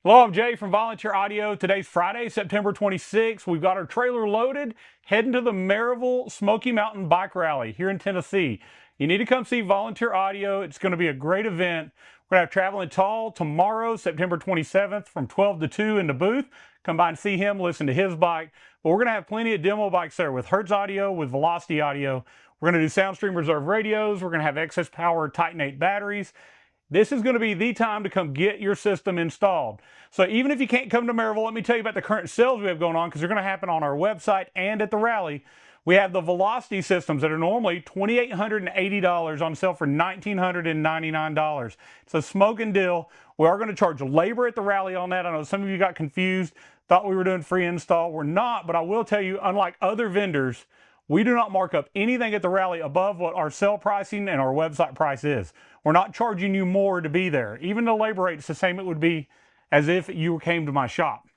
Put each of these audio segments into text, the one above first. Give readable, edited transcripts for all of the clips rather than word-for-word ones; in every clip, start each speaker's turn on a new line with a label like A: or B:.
A: Hello, I'm Jay from Volunteer Audio. Today's Friday, September 26th. We've got our trailer loaded, heading to the Maryville Smoky Mountain Bike Rally here in Tennessee. You need to come see Volunteer Audio. It's going to be a great event. We're going to have Traveling Tall tomorrow, September 27th, from 12 to 2 in the booth. Come by and see him, listen to his bike. But we're going to have plenty of demo bikes there with Hertz audio, with Velocity audio. We're going to do Soundstream reserve radios. We're going to have excess power Titan 8 batteries. This is going to be the time to come get your system installed. So even if you can't come to Maryville, let me tell you about the current sales we have going on, because they're going to happen on our website and at the rally. We have the Velocity systems that are normally $2,880 on sale for $1,999. It's a smoking deal. We are going to charge labor at the rally on that. I know some of you got confused, thought we were doing free install. We're not, but I will tell you, unlike other vendors, we do not mark up anything at the rally above what our sale pricing and our website price is. We're not charging you more to be there. Even the labor rate's the same it would be as if you came to my shop.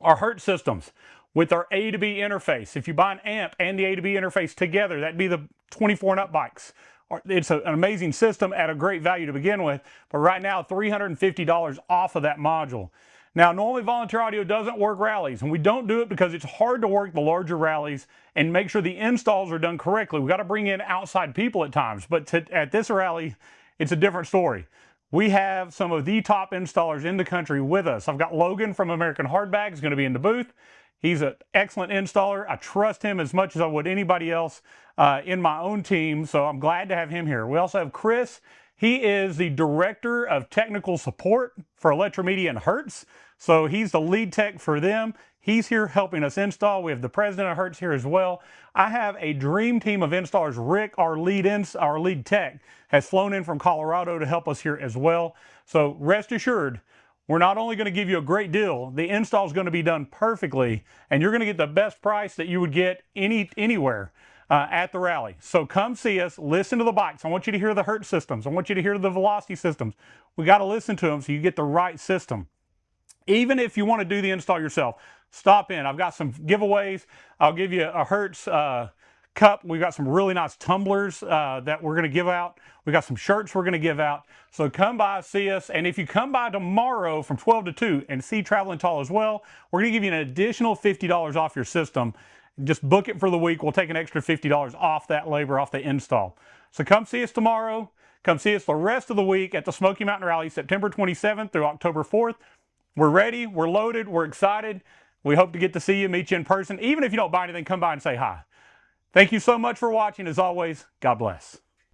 A: Our Hertz systems with our A to B interface. If you buy an amp and the A to B interface together, that'd be the 24 and up bikes. It's an amazing system at a great value to begin with, but right now $350 off of that module. Now, normally Volunteer Audio doesn't work rallies, and we don't do it because it's hard to work the larger rallies and make sure the installs are done correctly. We've got to bring in outside people at times, but at this rally, it's a different story. We have some of the top installers in the country with us. I've got Logan from American Hardbag is going to be in the booth. He's an excellent installer. I trust him as much as I would anybody else in my own team, so I'm glad to have him here. We also have Chris. He is the Director of Technical Support for Electromedia and Hertz. So he's the lead tech for them. He's here helping us install. We have the president of Hertz here as well. I have a dream team of installers. Rick, our lead tech, has flown in from Colorado to help us here as well. So rest assured, we're not only going to give you a great deal, the install is going to be done perfectly, and you're going to get the best price that you would get anywhere. At the rally. So come see us, listen to the bikes. I want you to hear the Hertz systems. I want you to hear the Velocity systems. We got to listen to them so you get the right system. Even if you want to do the install yourself, stop in. I've got some giveaways. I'll give you a Hertz cup. We've got some really nice tumblers that we're going to give out. We got some shirts we're going to give out. So come by, see us. And if you come by tomorrow from 12 to 2 and see Traveling Tall as well, we're going to give you an additional $50 off your system. Just book it for the week. We'll take an extra $50 off that labor, off the install. So come see us tomorrow. Come see us the rest of the week at the Smoky Mountain Rally, September 27th through October 4th. We're ready. We're loaded. We're excited. We hope to get to see you, meet you in person. Even if you don't buy anything, come by and say hi. Thank you so much for watching. As always, God bless.